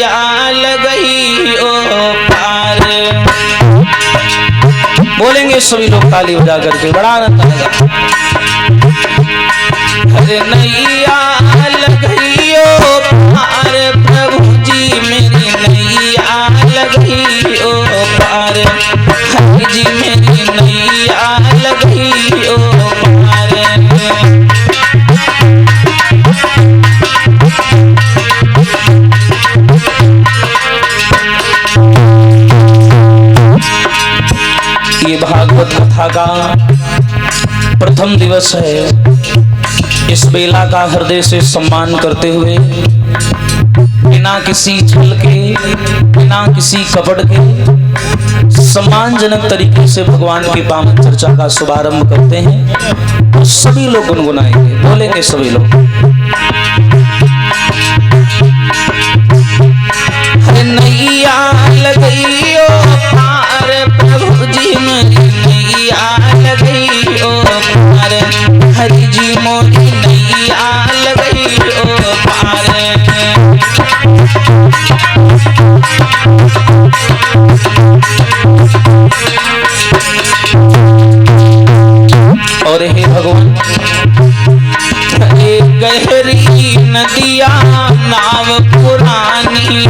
नैया लगई ओ पार। बोलेंगे सभी लोग ताली बजा करके, बड़ा आनंद आएगा। अरे नैया लगई ओ पार, प्रभु जी मेरी नैया लगई ओ पार, हरि जी मेरी नैया लगई ओ पार। ये भागवत कथा का प्रथम दिवस है। इस बेला का हृदय से सम्मान करते हुए बिना किसी छल के, बिना किसी कपट के सम्मानजनक तरीके से भगवान की पावन चर्चा का शुभारंभ करते हैं। और सभी लोग गुनगुनाएंगे, बोलेंगे सभी लोग। हरे नैया लगई ओ पार, प्रभु जी मेरी नैया लगई ओ पार, हरि जी मोरी नैया लगई ओ पार। और हे भगवान, गहरी नदिया नाव पुरानी,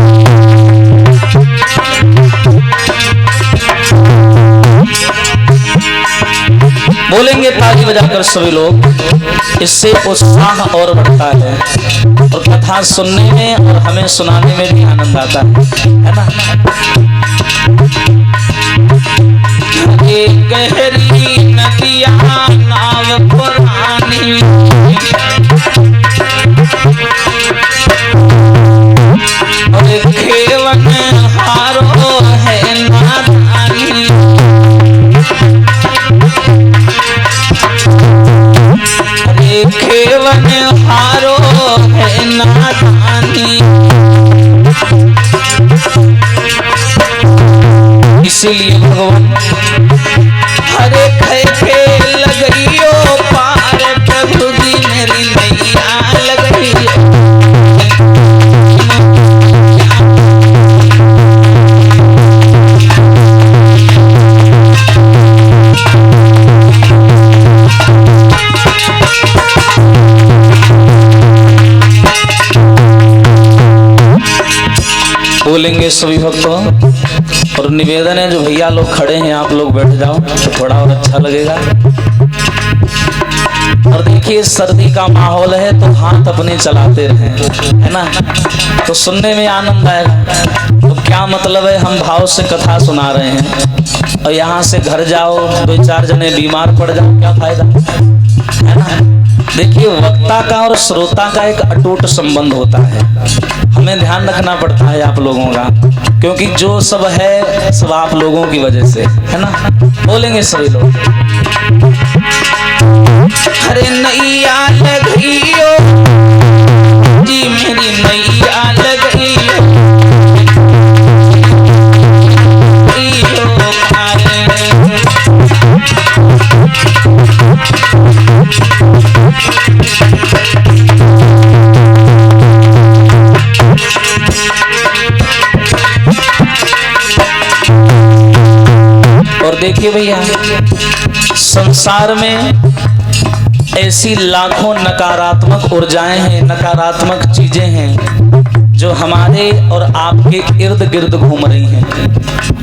बोलेंगे ताली बजाकर सभी लोग। इससे उत्साह और बढ़ता है और कथा सुनने में और हमें सुनाने में भी आनंद आता है ना। ये गहरी नदिया नाव पुरानी, और खेवन हारो है नादानी, अरे खेवन हारो है नादानी। इसीलिए भगवान हरे खे लगइयो पार, प्रभु जी मेरी नैया लगइयो। बोलेंगे सभी भक्तों। और निवेदन है, जो भैया लोग खड़े हैं आप लोग बैठ जाओ तो थोड़ा और अच्छा लगेगा। और देखिए सर्दी का माहौल है तो हाथ अपने चलाते रहें, है ना, तो सुनने में आनंद आएगा। तो क्या मतलब है, हम भाव से कथा सुना रहे हैं और यहाँ से घर जाओ, दो चार जने बीमार पड़ जाओ, क्या फायदा, है ना। देखिए वक्ता का और श्रोता का एक अटूट संबंध होता है, हमें ध्यान रखना पड़ता है आप लोगों का, क्योंकि जो सब है सब आप लोगों की वजह से, है ना। बोलेंगे सभी लोग। हरे नैया लगइयो जी मेरी नैया लगइयो, और देखिए भैया संसार में ऐसी लाखों नकारात्मक ऊर्जाएं हैं, नकारात्मक चीजें हैं जो हमारे और आपके इर्द गिर्द घूम रही हैं,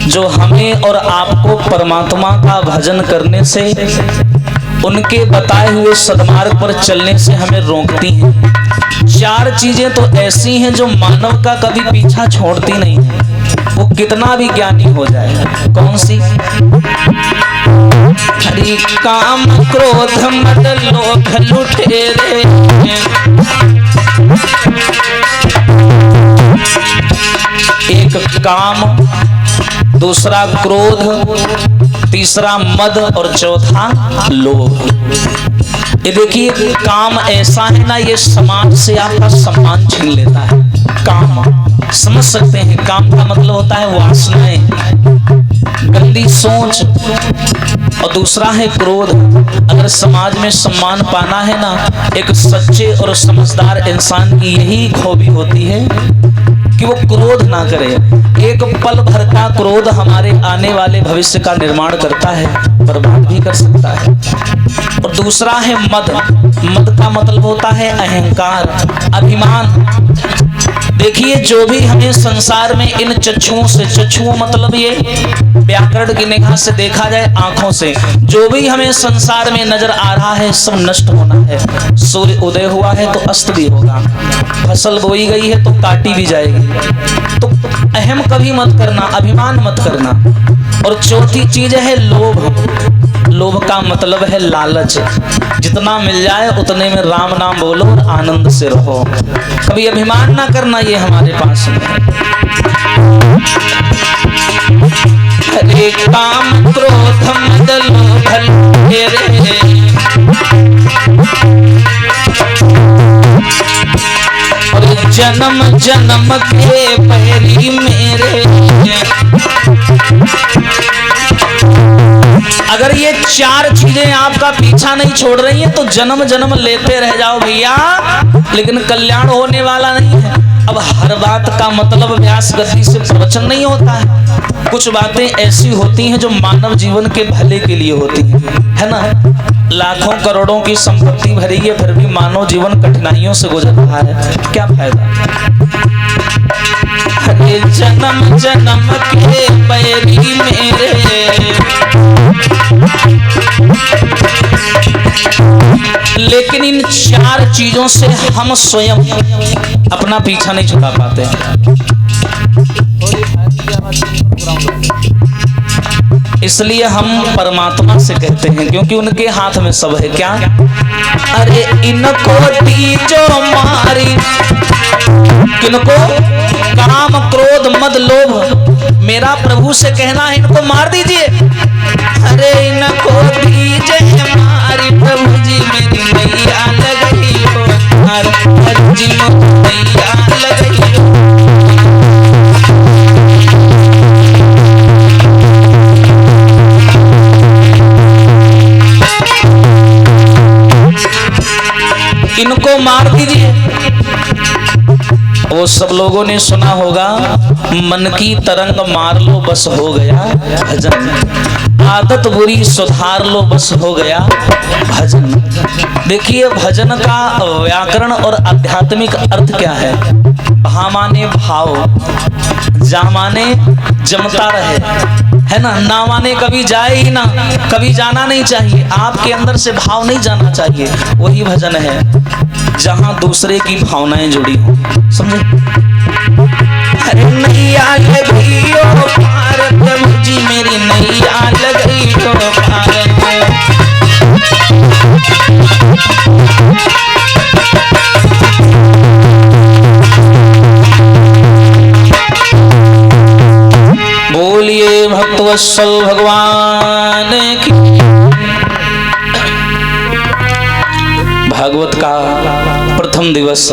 जो हमें और आपको परमात्मा का भजन करने से, उनके बताए हुए सद्मार्ग पर चलने से हमें रोकती हैं। चार चीजें तो ऐसी हैं जो मानव का कभी पीछा छोड़ती नहीं है, वो कितना भी ज्ञानी हो जाए। कौन सी? हरि काम क्रोध मद लोभ लुटेरे, एक काम, दूसरा क्रोध, तीसरा मद और चौथा लोभ। ये देखिए काम ऐसा है ना, ये समाज से आपका सम्मान छीन लेता है। काम समझ सकते हैं, काम का मतलब होता है वासनाएं, गंदी सोच। और दूसरा है क्रोध। अगर समाज में सम्मान पाना है ना, एक सच्चे और समझदार इंसान की यही खूबी होती है कि वो क्रोध ना करे। एक पल भर का क्रोध हमारे आने वाले भविष्य का निर्माण करता है, बर्बाद भी कर सकता है। और दूसरा है मद। मद का मतलब होता है अहंकार, अभिमान। देखिए, जो भी हमें संसार में इन चक्षुओं से, चक्षुओं मतलब ये व्याकरण की निगाह से देखा जाए आंखों से, जो भी हमें संसार में नजर आ रहा है सब नष्ट होना है। सूर्य उदय हुआ है तो अस्त भी होगा, फसल बोई गई है तो काटी भी जाएगी। तो अहम कभी मत करना, अभिमान मत करना। और चौथी चीज है लोभ। लोभ का मतलब है लालच। जितना मिल जाए उतने में राम नाम बोलो और आनंद से रहो, कभी अभिमान ना करना। ये हमारे पास में हरे काम क्रोध मद लोभ तेरे, और जन्म जन्म के पैरी मेरे। अगर ये चार चीजें आपका पीछा नहीं छोड़ रही हैं तो जन्म जन्म लेते रह जाओ भैया, लेकिन कल्याण होने वाला नहीं है। अब हर बात का मतलब व्यास गति से प्रवचन नहीं होता है। कुछ बातें ऐसी होती हैं जो मानव जीवन के भले के लिए होती हैं, है ना। लाखों करोड़ों की संपत्ति भरी है, फिर भी मानव जीवन कठिनाइयों से गुजर रहा है, क्या फायदा। हरे जन्म जन्म के पैरी मेरे, लेकिन इन चार चीजों से हम स्वयं अपना पीछा नहीं छुड़ा पाते। इसलिए हम परमात्मा से कहते हैं, क्योंकि उनके हाथ में सब है। क्या? अरे इनको दीजो मारी, किनको? काम क्रोध मद लोभ। मेरा प्रभु से कहना है इनको मार दीजिए। अरे इनको दीजिए मारी, प्रभु जी मेरी नैया लगई हो, प्रभु जी मेरी नैया लगई हो। इनको मार दीजिए। वो सब लोगों ने सुना होगा, मन की तरंग मार लो बस हो गया भजन, आदत बुरी सुधार लो बस हो गया भजन। देखिए, भजन का व्याकरण और आध्यात्मिक अर्थ क्या है। भा माने भाव, जा माने जमता रहे, है ना। ना माने कभी जाए ही ना, कभी जाना नहीं चाहिए। आपके अंदर से भाव नहीं जाना चाहिए, वही भजन है जहां दूसरे की भावनाएं जुड़ी हो। समझे? अरे नैया लगी हो पार, प्रभु जी मेरी नैया लगी हो पार। बोलिए भक्तवत्सल भगवान की। भागवत का प्रथम दिवस